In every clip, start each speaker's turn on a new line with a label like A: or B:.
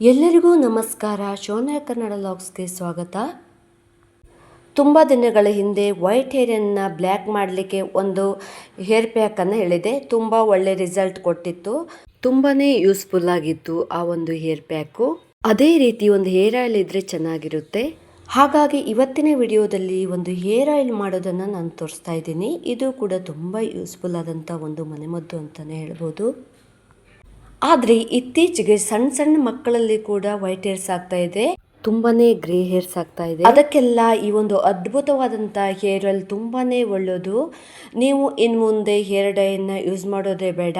A: ಎಲ್ಲರಿಗೂ ನಮಸ್ಕಾರ. ಶೋನಾ ಕನ್ನಡ ಲಾಗ್ಸ್ಗೆ ಸ್ವಾಗತ. ತುಂಬ ದಿನಗಳ ಹಿಂದೆ ವೈಟ್ ಹೇರನ್ನು ಬ್ಲ್ಯಾಕ್ ಮಾಡಲಿಕ್ಕೆ ಒಂದು ಹೇರ್ ಪ್ಯಾಕನ್ನು ಹೇಳಿದೆ. ತುಂಬ ಒಳ್ಳೆ ರಿಸಲ್ಟ್ ಕೊಟ್ಟಿತ್ತು. ತುಂಬಾ ಯೂಸ್ಫುಲ್ ಆಗಿತ್ತು ಆ ಒಂದು ಹೇರ್ ಪ್ಯಾಕು. ಅದೇ ರೀತಿ ಒಂದು ಹೇರ್ ಆಯಿಲ್ ಇದ್ದರೆ ಚೆನ್ನಾಗಿರುತ್ತೆ. ಹಾಗಾಗಿ ಇವತ್ತಿನ ವಿಡಿಯೋದಲ್ಲಿ ಒಂದು ಹೇರ್ ಆಯಿಲ್ ಮಾಡೋದನ್ನು ನಾನು ತೋರಿಸ್ತಾ ಇದ್ದೀನಿ. ಇದು ಕೂಡ ತುಂಬ ಯೂಸ್ಫುಲ್ ಆದಂಥ ಒಂದು ಮನೆಮದ್ದು ಅಂತಲೇ ಹೇಳ್ಬೋದು. ಆದರೆ ಇತ್ತೀಚೆಗೆ ಸಣ್ಣ ಸಣ್ಣ ಮಕ್ಕಳಲ್ಲಿ ಕೂಡ ವೈಟ್ ಹೇರ್ಸ್ ಆಗ್ತಾ ಇದೆ, ತುಂಬಾನೇ ಗ್ರೇ ಹೇರ್ಸ್ ಆಗ್ತಾ ಇದೆ. ಅದಕ್ಕೆಲ್ಲ ಈ ಒಂದು ಅದ್ಭುತವಾದಂಥ ಹೇರ್ ಆಯಿಲ್ ತುಂಬಾನೇ ಒಳ್ಳೆಯದು. ನೀವು ಇನ್ನು ಮುಂದೆ ಹೇರ್ ಡೈಯನ್ನು ಯೂಸ್ ಮಾಡೋದೇ ಬೇಡ.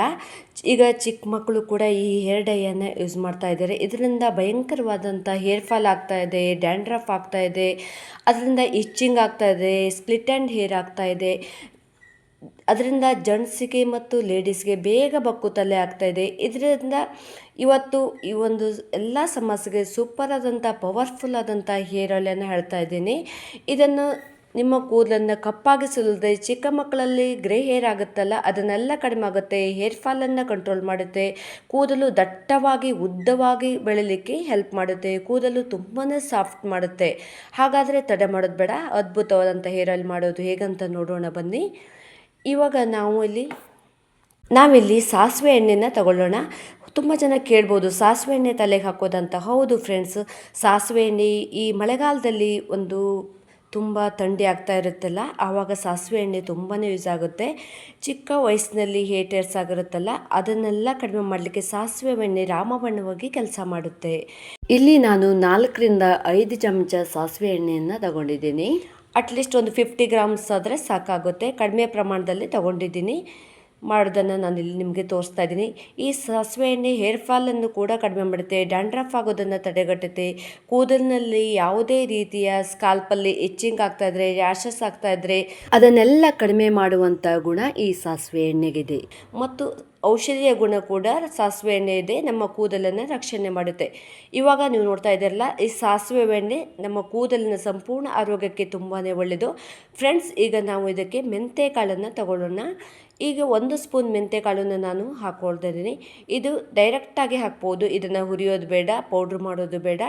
A: ಈಗ ಚಿಕ್ಕ ಮಕ್ಕಳು ಕೂಡ ಈ ಹೇರ್ ಡೈಯನ್ನು ಯೂಸ್ ಮಾಡ್ತಾ ಇದ್ದಾರೆ. ಇದರಿಂದ ಭಯಂಕರವಾದಂಥ ಹೇರ್ ಫಾಲ್ ಆಗ್ತಾ ಇದೆ, ಡ್ಯಾಂಡ್ರಫ್ ಆಗ್ತಾ ಇದೆ, ಅದರಿಂದ ಇಚ್ಚಿಂಗ್ ಆಗ್ತಾ ಇದೆ, ಸ್ಪ್ಲಿಟ್ ಆ್ಯಂಡ್ ಹೇರ್ ಆಗ್ತಾ ಇದೆ. ಅದರಿಂದ ಜೆಂಟ್ಸಿಗೆ ಮತ್ತು ಲೇಡೀಸ್ಗೆ ಬೇಗ ಬಕ್ಕುತಲೆ ಆಗ್ತಾ ಇದೆ. ಇದರಿಂದ ಇವತ್ತು ಈ ಒಂದು ಎಲ್ಲ ಸಮಸ್ಯೆಗೆ ಸೂಪರ್ ಆದಂಥ ಪವರ್ಫುಲ್ ಆದಂಥ ಹೇರ್ ಆಯಿಲನ್ನು ಹೇಳ್ತಾ ಇದ್ದೀನಿ. ಇದನ್ನು ನಿಮ್ಮ ಕೂದಲನ್ನು ಕಪ್ಪಾಗಿಸಲ್ದೆ ಚಿಕ್ಕ ಮಕ್ಕಳಲ್ಲಿ ಗ್ರೇ ಹೇರ್ ಆಗುತ್ತಲ್ಲ ಅದನ್ನೆಲ್ಲ ಕಡಿಮೆ ಆಗುತ್ತೆ, ಹೇರ್ ಫಾಲನ್ನು ಕಂಟ್ರೋಲ್ ಮಾಡುತ್ತೆ, ಕೂದಲು ದಟ್ಟವಾಗಿ ಉದ್ದವಾಗಿ ಬೆಳೀಲಿಕ್ಕೆ ಹೆಲ್ಪ್ ಮಾಡುತ್ತೆ, ಕೂದಲು ತುಂಬಾ ಸಾಫ್ಟ್ ಮಾಡುತ್ತೆ. ಹಾಗಾದರೆ ತಡೆ ಮಾಡೋದು ಬೇಡ, ಅದ್ಭುತವಾದಂಥ ಹೇರ್ ಆಯಿಲ್ ಮಾಡೋದು ಹೇಗಂತ ನೋಡೋಣ ಬನ್ನಿ. ಇವಾಗ ನಾವಿಲ್ಲಿ ಸಾಸಿವೆ ಎಣ್ಣೆನ ತಗೊಳ್ಳೋಣ. ತುಂಬ ಜನ ಕೇಳ್ಬೋದು ಸಾಸಿವೆ ಎಣ್ಣೆ ತಲೆಗೆ ಹಾಕೋದಂತ. ಹೌದು ಫ್ರೆಂಡ್ಸ್, ಸಾಸಿವೆ ಎಣ್ಣೆ ಈ ಮಳೆಗಾಲದಲ್ಲಿ ಒಂದು ತುಂಬ ಥಂಡಿ ಆಗ್ತಾ ಇರುತ್ತಲ್ಲ, ಆವಾಗ ಸಾಸಿವೆ ಎಣ್ಣೆ ತುಂಬಾ ಯೂಸ್ ಆಗುತ್ತೆ. ಚಿಕ್ಕ ವಯಸ್ಸಿನಲ್ಲಿ ಹೇಟರ್ಸ್ ಆಗಿರುತ್ತಲ್ಲ ಅದನ್ನೆಲ್ಲ ಕಡಿಮೆ ಮಾಡಲಿಕ್ಕೆ ಸಾಸಿವೆ ಎಣ್ಣೆ ರಾಮಬಣ್ಣವಾಗಿ ಕೆಲಸ ಮಾಡುತ್ತೆ. ಇಲ್ಲಿ ನಾನು 4-5 ಚಮಚ ಸಾಸಿವೆ ಎಣ್ಣೆಯನ್ನು ತಗೊಂಡಿದ್ದೀನಿ. ಅಟ್ಲೀಸ್ಟ್ ಒಂದು 50 ಗ್ರಾಮ್ಸ್ ಆದರೆ ಸಾಕಾಗುತ್ತೆ. ಕಡಿಮೆ ಪ್ರಮಾಣದಲ್ಲಿ ತಗೊಂಡಿದ್ದೀನಿ. ಮಾಡೋದನ್ನು ನಾನು ಇಲ್ಲಿ ನಿಮಗೆ ತೋರಿಸ್ತಾ ಇದ್ದೀನಿ. ಈ ಸಾಸಿವೆ ಎಣ್ಣೆ ಹೇರ್ ಫಾಲನ್ನು ಕೂಡ ಕಡಿಮೆ ಮಾಡುತ್ತೆ, ಡ್ಯಾಂಡ್ರಫ್ ಆಗೋದನ್ನು ತಡೆಗಟ್ಟುತ್ತೆ, ಕೂದಲಿನಲ್ಲಿ ಯಾವುದೇ ರೀತಿಯ ಸ್ಕಾಲ್ಪಲ್ಲಿ ಇಚ್ಚಿಂಗ್ ಆಗ್ತಾ ಇದ್ರೆ, ರ್ಯಾಷಸ್ ಆಗ್ತಾ ಇದ್ರೆ ಅದನ್ನೆಲ್ಲ ಕಡಿಮೆ ಮಾಡುವಂಥ ಗುಣ ಈ ಸಾಸಿವೆ ಎಣ್ಣೆಗಿದೆ. ಮತ್ತು ಔಷಧಿಯ ಗುಣ ಕೂಡ ಸಾಸಿವೆ ಎಣ್ಣೆ ಇದೆ, ನಮ್ಮ ಕೂದಲನ್ನು ರಕ್ಷಣೆ ಮಾಡುತ್ತೆ. ಇವಾಗ ನೀವು ನೋಡ್ತಾ ಇದ್ದೀರಲ್ಲ, ಈ ಸಾಸಿವೆ ಎಣ್ಣೆ ನಮ್ಮ ಕೂದಲಿನ ಸಂಪೂರ್ಣ ಆರೋಗ್ಯಕ್ಕೆ ತುಂಬಾ ಒಳ್ಳೆಯದು. ಫ್ರೆಂಡ್ಸ್, ಈಗ ನಾವು ಇದಕ್ಕೆ ಮೆಂತೆ ಕಾಳನ್ನು ತಗೊಳ್ಳೋಣ. ಈಗ 1 ಸ್ಪೂನ್ ಮೆಂತೆ ಕಾಳನ್ನು ನಾನು ಹಾಕ್ಕೊಳ್ತಾ ಇದ್ದೀನಿ. ಇದು ಡೈರೆಕ್ಟಾಗಿ ಹಾಕ್ಬೋದು, ಇದನ್ನು ಹುರಿಯೋದು ಬೇಡ, ಪೌಡ್ರ್ ಮಾಡೋದು ಬೇಡ.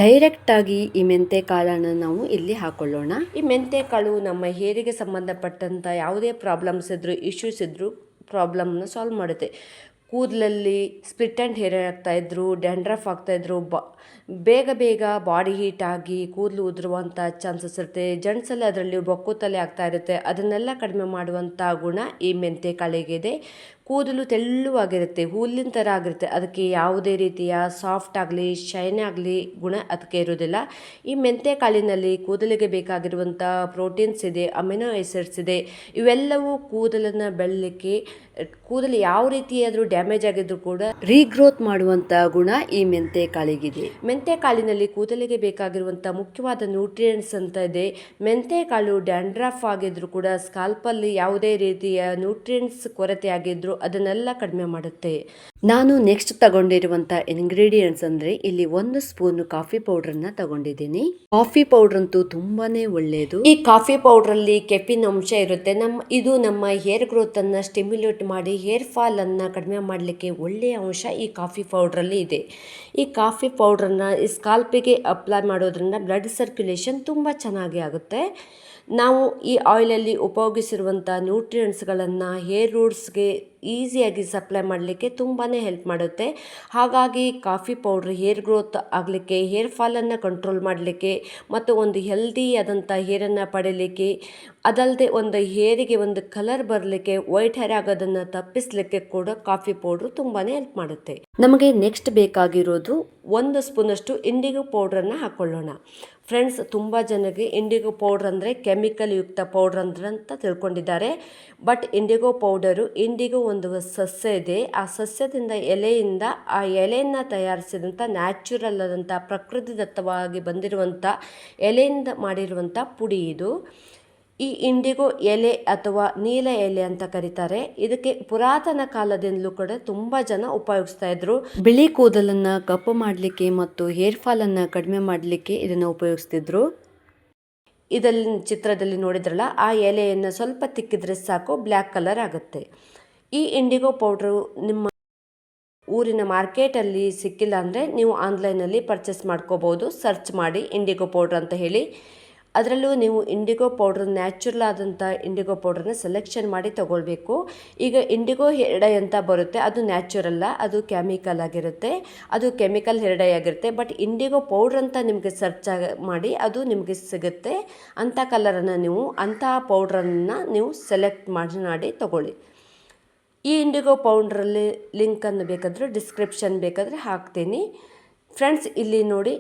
A: ಡೈರೆಕ್ಟಾಗಿ ಈ ಮೆಂತೆ ಕಾಳನ್ನು ನಾವು ಇಲ್ಲಿ ಹಾಕ್ಕೊಳ್ಳೋಣ. ಈ ಮೆಂತೆ ಕಾಳು ನಮ್ಮ ಹೇರಿಗೆ ಸಂಬಂಧಪಟ್ಟಂಥ ಯಾವುದೇ ಪ್ರಾಬ್ಲಮ್ಸ್ ಇದ್ದರೂ, ಇಶ್ಯೂಸ್ ಇದ್ದರೂ ಪ್ರಾಬ್ಲಮ್ನ ಸಾಲ್ವ್ ಮಾಡುತ್ತೆ. ಕೂದಲಲ್ಲಿ ಸ್ಪ್ಲಿಟ್ ಆ್ಯಂಡ್ ಹೇರ್ ಆಗ್ತಾಯಿದ್ರು, ಡ್ಯಾಂಡ್ರಫ್ ಆಗ್ತಾಯಿದ್ರು, ಬೇಗ ಬಾಡಿ ಹೀಟ್ ಆಗಿ ಕೂದಲು ಉದುರುವಂಥ ಚಾನ್ಸಸ್ ಇರುತ್ತೆ. ಜೆಂಟ್ಸಲ್ಲಿ ಅದರಲ್ಲಿ ಬೊಕ್ಕುತಲೆ ಆಗ್ತಾ ಇರುತ್ತೆ. ಅದನ್ನೆಲ್ಲ ಕಡಿಮೆ ಮಾಡುವಂಥ ಗುಣ ಈ ಮೆಂತೆ ಕಾಳಿಗಿದೆ. ಕೂದಲು ತೆಳ್ಳುವಾಗಿರುತ್ತೆ, ಹುಲ್ಲಿನ ಥರ ಆಗಿರುತ್ತೆ. ಅದಕ್ಕೆ ಯಾವುದೇ ರೀತಿಯ ಸಾಫ್ಟ್ ಆಗಲಿ ಶೈನ್ ಆಗಲಿ ಗುಣ ಅದಕ್ಕೆ ಇರೋದಿಲ್ಲ. ಈ ಮೆಂತೆ ಕಾಳಿನಲ್ಲಿ ಕೂದಲಿಗೆ ಬೇಕಾಗಿರುವಂಥ ಪ್ರೋಟೀನ್ಸ್ ಇದೆ, ಅಮಿನೋ ಆಸಿಡ್ಸ್ ಇದೆ. ಇವೆಲ್ಲವೂ ಕೂದಲನ್ನು ಬೆಳಲಿಕ್ಕೆ, ಕೂದಲು ಯಾವ ರೀತಿಯಾದರೂ ಡ್ಯಾಮೇಜ್ ಆಗಿದ್ರು ಕೂಡ ರೀಗ್ರೋತ್ ಮಾಡುವಂಥ ಗುಣ ಈ ಮೆಂತೆ ಕಾಳಿಗಿದೆ. ಮೆಂತೆ ಕಾಳಿನಲ್ಲಿ ಕೂದಲಿಗೆ ಬೇಕಾಗಿರುವಂಥ ಮುಖ್ಯವಾದ ನ್ಯೂಟ್ರಿಯೆಂಟ್ಸ್ ಅಂತ ಇದೆ. ಮೆಂತೆ ಕಾಳು ಡ್ಯಾಂಡ್ರಫ್ ಆಗಿದ್ರು ಕೂಡ, ಸ್ಕಾಲ್ಪಲ್ಲಿ ಯಾವುದೇ ರೀತಿಯ ನ್ಯೂಟ್ರಿಯೆಂಟ್ಸ್ ಕೊರತೆ ಆಗಿದ್ರು ಅದನ್ನೆಲ್ಲ ಕಡಿಮೆ ಮಾಡುತ್ತೆ. ನಾನು ನೆಕ್ಸ್ಟ್ ತಗೊಂಡಿರುವಂಥ ಇಂಗ್ರೀಡಿಯೆಂಟ್ಸ್ ಅಂದರೆ ಇಲ್ಲಿ 1 ಸ್ಪೂನ್ ಕಾಫಿ ಪೌಡ್ರನ್ನ ತಗೊಂಡಿದ್ದೀನಿ. ಕಾಫಿ ಪೌಡ್ರ್ ಅಂತೂ ತುಂಬಾನೇ ಒಳ್ಳೆಯದು. ಈ ಕಾಫಿ ಪೌಡ್ರಲ್ಲಿ ಕೆಫಿನ್ ಅಂಶ ಇರುತ್ತೆ. ಇದು ನಮ್ಮ ಹೇರ್ ಗ್ರೋತ್ ಅನ್ನ ಸ್ಟಿಮ್ಯುಲೇಟ್ ಮಾಡಿ ಹೇರ್ ಫಾಲ್ ಅನ್ನ ಕಡಿಮೆ ಮಾಡಲಿಕ್ಕೆ ಒಳ್ಳೆಯ ಅಂಶ ಈ ಕಾಫಿ ಪೌಡ್ರಲ್ಲಿ ಇದೆ. ಈ ಕಾಫಿ ಪೌಡ್ರನ್ನ ಈ ಸ್ಕಾಲ್ಪಿಗೆ ಅಪ್ಲೈ ಮಾಡೋದ್ರಿಂದ ಬ್ಲಡ್ ಸರ್ಕ್ಯುಲೇಷನ್ ತುಂಬ ಚೆನ್ನಾಗಿ ಆಗುತ್ತೆ. ನಾವು ಈ ಆಯಿಲಲ್ಲಿ ಉಪಯೋಗಿಸಿರುವಂಥ ನ್ಯೂಟ್ರಿಯೆಂಟ್ಸ್ಗಳನ್ನು ಹೇರ್ ರೂಟ್ಸ್ಗೆ ಈಸಿಯಾಗಿ ಸಪ್ಲೈ ಮಾಡಲಿಕ್ಕೆ ತುಂಬಾ ಹೆಲ್ಪ್ ಮಾಡುತ್ತೆ. ಹಾಗಾಗಿ ಕಾಫಿ ಪೌಡ್ರ್ ಹೇರ್ ಗ್ರೋತ್ ಆಗಲಿಕ್ಕೆ, ಹೇರ್ ಫಾಲನ್ನು ಕಂಟ್ರೋಲ್ ಮಾಡಲಿಕ್ಕೆ ಮತ್ತು ಒಂದು ಹೆಲ್ದಿ ಆದಂಥ ಹೇರನ್ನು ಪಡೀಲಿಕ್ಕೆ, ಅದಲ್ಲದೆ ಒಂದು ಹೇರಿಗೆ ಒಂದು ಕಲರ್ ಬರಲಿಕ್ಕೆ, ವೈಟ್ ಹೇರ್ ಆಗೋದನ್ನು ತಪ್ಪಿಸಲಿಕ್ಕೆ ಕೂಡ ಕಾಫಿ ಪೌಡ್ರು ತುಂಬಾ ಹೆಲ್ಪ್ ಮಾಡುತ್ತೆ. ನಮಗೆ ನೆಕ್ಸ್ಟ್ ಬೇಕಾಗಿರೋದು 1 ಸ್ಪೂನಷ್ಟು ಇಂಡಿಗೋ ಪೌಡ್ರನ್ನು ಹಾಕ್ಕೊಳ್ಳೋಣ. ಫ್ರೆಂಡ್ಸ್, ತುಂಬ ಜನಕ್ಕೆ ಇಂಡಿಗೋ ಪೌಡ್ರ್ ಅಂದರೆ ಕೆಮಿಕಲ್ ಯುಕ್ತ ಪೌಡ್ರ್ ಅಂತ ತಿಳ್ಕೊಂಡಿದ್ದಾರೆ. ಬಟ್ ಇಂಡಿಗೋ ಒಂದು ಸಸ್ಯ ಇದೆ. ಆ ಸಸ್ಯದಿಂದ ಎಲೆಯಿಂದ, ಆ ಎಲೆಯನ್ನು ತಯಾರಿಸಿದಂಥ ನ್ಯಾಚುರಲ್ ಆದಂಥ ಪ್ರಕೃತಿದತ್ತವಾಗಿ ಬಂದಿರುವಂಥ ಎಲೆಯಿಂದ ಮಾಡಿರುವಂಥ ಪುಡಿ ಇದು. ಈ ಇಂಡಿಗೋ ಎಲೆ ಅಥವಾ ನೀಲ ಎಲೆ ಅಂತ ಕರೀತಾರೆ. ಇದಕ್ಕೆ ಪುರಾತನ ಕಾಲದಿಂದಲೂ ಕೂಡ ತುಂಬ ಜನ ಉಪಯೋಗಿಸ್ತಾ ಇದ್ರು. ಬಿಳಿ ಕೂದಲನ್ನು ಕಪ್ಪು ಮಾಡಲಿಕ್ಕೆ ಮತ್ತು ಹೇರ್ ಫಾಲನ್ನು ಕಡಿಮೆ ಮಾಡಲಿಕ್ಕೆ ಇದನ್ನು ಉಪಯೋಗಿಸ್ತಿದ್ರು. ಇದರಲ್ಲಿ ಚಿತ್ರದಲ್ಲಿ ನೋಡಿದ್ರಲ್ಲ, ಆ ಎಲೆಯನ್ನು ಸ್ವಲ್ಪ ತಿಕ್ಕಿದ್ರೆ ಸಾಕು, ಬ್ಲ್ಯಾಕ್ ಕಲರ್ ಆಗುತ್ತೆ. ಈ ಇಂಡಿಗೋ ಪೌಡ್ರು ನಿಮ್ಮ ಊರಿನ ಮಾರ್ಕೆಟಲ್ಲಿ ಸಿಕ್ಕಿಲ್ಲ ಅಂದರೆ ನೀವು ಆನ್ಲೈನಲ್ಲಿ ಪರ್ಚೇಸ್ ಮಾಡ್ಕೋಬೋದು. ಸರ್ಚ್ ಮಾಡಿ ಇಂಡಿಗೋ ಪೌಡ್ರ್ ಅಂತ ಹೇಳಿ. ಅದರಲ್ಲೂ ನೀವು ಇಂಡಿಗೋ ಪೌಡ್ರ್ ನ್ಯಾಚುರಲ್ ಆದಂಥ ಇಂಡಿಗೋ ಪೌಡ್ರನ್ನ ಸೆಲೆಕ್ಷನ್ ಮಾಡಿ ತೊಗೊಳ್ಬೇಕು. ಈಗ ಇಂಡಿಗೋ ಹೇರ್ ಡೈ ಅಂತ ಬರುತ್ತೆ, ಅದು ನ್ಯಾಚುರಲ್ಲ, ಅದು ಕೆಮಿಕಲ್ ಆಗಿರುತ್ತೆ, ಅದು ಕೆಮಿಕಲ್ ಹೇರ್ ಡೈ ಆಗಿರುತ್ತೆ. ಬಟ್ ಇಂಡಿಗೋ ಪೌಡ್ರ್ ಅಂತ ನಿಮಗೆ ಸರ್ಚ್ ಮಾಡಿ ಅದು ನಿಮಗೆ ಸಿಗುತ್ತೆ. ಅಂಥ ಕಲರನ್ನು ನೀವು ಅಂಥ ಪೌಡ್ರನ್ನು ನೀವು ಸೆಲೆಕ್ಟ್ ಮಾಡಿ ತೊಗೊಳ್ಳಿ. ಈ ಇಂಡಿಗೋ ಪೌಡ್ರಲ್ಲಿ ಲಿಂಕನ್ನು ಬೇಕಾದರೆ ಡಿಸ್ಕ್ರಿಪ್ಷನ್ ಬೇಕಾದರೆ ಹಾಕ್ತೀನಿ. ಫ್ರೆಂಡ್ಸ್, ಇಲ್ಲಿ ನೋಡಿ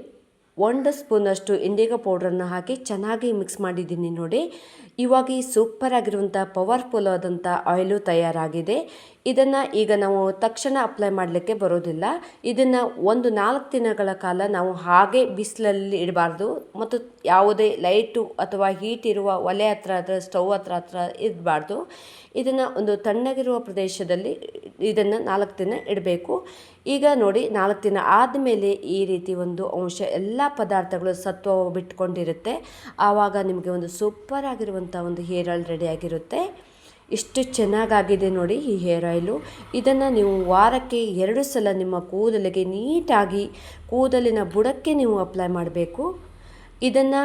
A: 1 ಸ್ಪೂನಷ್ಟು ಇಂಡಿಗೋ ಪೌಡ್ರನ್ನು ಹಾಕಿ ಚೆನ್ನಾಗಿ ಮಿಕ್ಸ್ ಮಾಡಿದ್ದೀನಿ ನೋಡಿ. ಇವಾಗ ಈ ಸೂಪರ್ ಆಗಿರುವಂಥ ಪವರ್ಫುಲ್ ಆದಂಥ ಆಯಿಲು ತಯಾರಾಗಿದೆ. ಇದನ್ನು ಈಗ ನಾವು ತಕ್ಷಣ ಅಪ್ಲೈ ಮಾಡಲಿಕ್ಕೆ ಬರೋದಿಲ್ಲ. ಇದನ್ನು 4 ದಿನಗಳ ಕಾಲ ನಾವು ಹಾಗೆ ಬಿಸಿಲಲ್ಲಿ ಇಡಬಾರ್ದು, ಮತ್ತು ಯಾವುದೇ ಲೈಟು ಅಥವಾ ಹೀಟ್ ಇರುವ ಒಲೆ ಹತ್ರ ಸ್ಟವ್ ಹತ್ರ ಇಡಬಾರ್ದು. ಇದನ್ನು ಒಂದು ತಣ್ಣಗಿರುವ ಪ್ರದೇಶದಲ್ಲಿ ಇದನ್ನು 4 ದಿನ ಇಡಬೇಕು. ಈಗ ನೋಡಿ 4 ದಿನ ಆದಮೇಲೆ ಈ ರೀತಿ ಒಂದು ಅಂಶ ಎಲ್ಲ ಪದಾರ್ಥಗಳು ಸತ್ವ ಬಿಟ್ಕೊಂಡಿರುತ್ತೆ. ಆವಾಗ ನಿಮಗೆ ಒಂದು ಸೂಪರ್ ಆಗಿರುವಂಥ ಒಂದು ಹೇರ್ ಆಯಿಲ್ ರೆಡಿಯಾಗಿರುತ್ತೆ. ಇಷ್ಟು ಚೆನ್ನಾಗಾಗಿದೆ ನೋಡಿ ಈ ಹೇರ್ ಆಯಿಲು. ಇದನ್ನು ನೀವು ವಾರಕ್ಕೆ 2 ಸಲ ನಿಮ್ಮ ಕೂದಲಿಗೆ ನೀಟಾಗಿ ಕೂದಲಿನ ಬುಡಕ್ಕೆ ನೀವು ಅಪ್ಲೈ ಮಾಡಬೇಕು. ಇದನ್ನು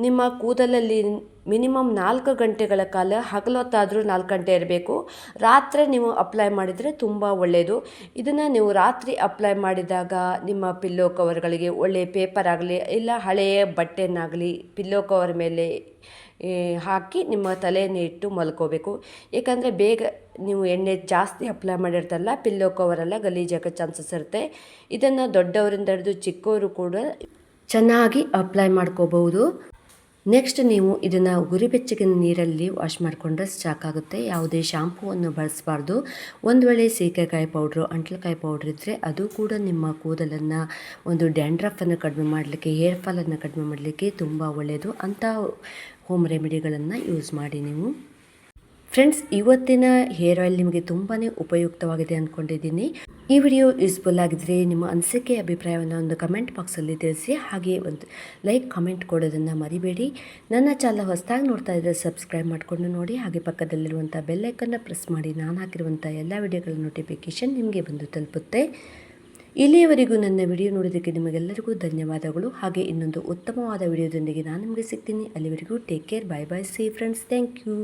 A: ನಿಮ್ಮ ಕೂದಲಲ್ಲಿ ಮಿನಿಮಮ್ 4 ಗಂಟೆಗಳ ಕಾಲ, ಹಗಲೊತ್ತಾದರೂ 4 ಗಂಟೆ ಇರಬೇಕು. ರಾತ್ರಿ ನೀವು ಅಪ್ಲೈ ಮಾಡಿದರೆ ತುಂಬ ಒಳ್ಳೆಯದು. ಇದನ್ನು ನೀವು ರಾತ್ರಿ ಅಪ್ಲೈ ಮಾಡಿದಾಗ ನಿಮ್ಮ ಪಿಲ್ಲೋ ಕವರ್ಗಳಿಗೆ ಒಳ್ಳೆಯ ಪೇಪರ್ ಆಗಲಿ ಇಲ್ಲ ಹಳೆಯ ಬಟ್ಟೆನಾಗಲಿ ಪಿಲ್ಲೋ ಕವರ್ ಮೇಲೆ ಹಾಕಿ ನಿಮ್ಮ ತಲೆಯನ್ನು ಇಟ್ಟು ಮಲ್ಕೋಬೇಕು. ಏಕೆಂದರೆ ಬೇಗ ನೀವು ಎಣ್ಣೆ ಜಾಸ್ತಿ ಅಪ್ಲೈ ಮಾಡಿರ್ತಾರಲ್ಲ, ಪಿಲ್ಲೋ ಕವರೆಲ್ಲ ಗಲೀಜಾಗೋ ಚಾನ್ಸಸ್ ಇರುತ್ತೆ. ಇದನ್ನು ದೊಡ್ಡವರಿಂದ ಹಿಡಿದು ಚಿಕ್ಕವರು ಕೂಡ ಚೆನ್ನಾಗಿ ಅಪ್ಲೈ ಮಾಡ್ಕೋಬಹುದು. ನೆಕ್ಸ್ಟ್ ನೀವು ಇದನ್ನು ಉಗುರುಬೆಚ್ಚಗಿನ ನೀರಲ್ಲಿ ವಾಶ್ ಮಾಡಿಕೊಂಡ್ರೆ ಸಾಕಾಗುತ್ತೆ. ಯಾವುದೇ ಶಾಂಪೂವನ್ನು ಬಳಸಬಾರ್ದು. ಒಂದು ವೇಳೆ ಸೀಗೆಕಾಯಿ ಪೌಡ್ರು, ಅಂಟ್ಲಕಾಯಿ ಪೌಡ್ರ್ ಇದ್ದರೆ ಅದು ಕೂಡ ನಿಮ್ಮ ಕೂದಲನ್ನು ಒಂದು ಡ್ಯಾಂಡ್ರಫನ್ನು ಕಡಿಮೆ ಮಾಡಲಿಕ್ಕೆ, ಹೇರ್ ಫಾಲನ್ನು ಕಡಿಮೆ ಮಾಡಲಿಕ್ಕೆ ತುಂಬ ಒಳ್ಳೆಯದು. ಅಂಥ ಹೋಮ್ ರೆಮಿಡಿಗಳನ್ನು ಯೂಸ್ ಮಾಡಿ ನೀವು. ಫ್ರೆಂಡ್ಸ್, ಇವತ್ತಿನ ಹೇರ್ ಆಯಿಲ್ ನಿಮಗೆ ತುಂಬಾ ಉಪಯುಕ್ತವಾಗಿದೆ ಅಂದ್ಕೊಂಡಿದ್ದೀನಿ. ಈ ವಿಡಿಯೋ ಯೂಸ್ಫುಲ್ ಆಗಿದ್ದರೆ ನಿಮ್ಮ ಅನಿಸಿಕೆ ಅಭಿಪ್ರಾಯವನ್ನು ಒಂದು ಕಮೆಂಟ್ ಬಾಕ್ಸಲ್ಲಿ ತಿಳಿಸಿ. ಹಾಗೆ ಒಂದು ಲೈಕ್ ಕಮೆಂಟ್ ಕೊಡೋದನ್ನು ಮರಿಬೇಡಿ. ನನ್ನ ಚಾನಲ್ ಹೊಸದಾಗಿ ನೋಡ್ತಾ ಇದ್ದರೆ ಸಬ್ಸ್ಕ್ರೈಬ್ ಮಾಡಿಕೊಂಡು ನೋಡಿ. ಹಾಗೆ ಪಕ್ಕದಲ್ಲಿರುವಂಥ ಬೆಲ್ಲೈಕನ್ನು ಪ್ರೆಸ್ ಮಾಡಿ ನಾನು ಹಾಕಿರುವಂಥ ಎಲ್ಲ ವಿಡಿಯೋಗಳ ನೋಟಿಫಿಕೇಷನ್ ನಿಮಗೆ ಬಂದು ತಲುಪುತ್ತೆ. ಇಲ್ಲಿಯವರೆಗೂ ನನ್ನ ವಿಡಿಯೋ ನೋಡೋದಕ್ಕೆ ನಿಮಗೆಲ್ಲರಿಗೂ ಧನ್ಯವಾದಗಳು. ಹಾಗೆ ಇನ್ನೊಂದು ಉತ್ತಮವಾದ ವಿಡಿಯೋದೊಂದಿಗೆ ನಾನು ನಿಮಗೆ ಸಿಗ್ತೀನಿ. ಅಲ್ಲಿವರೆಗೂ take care, bye bye, see friends, thank you.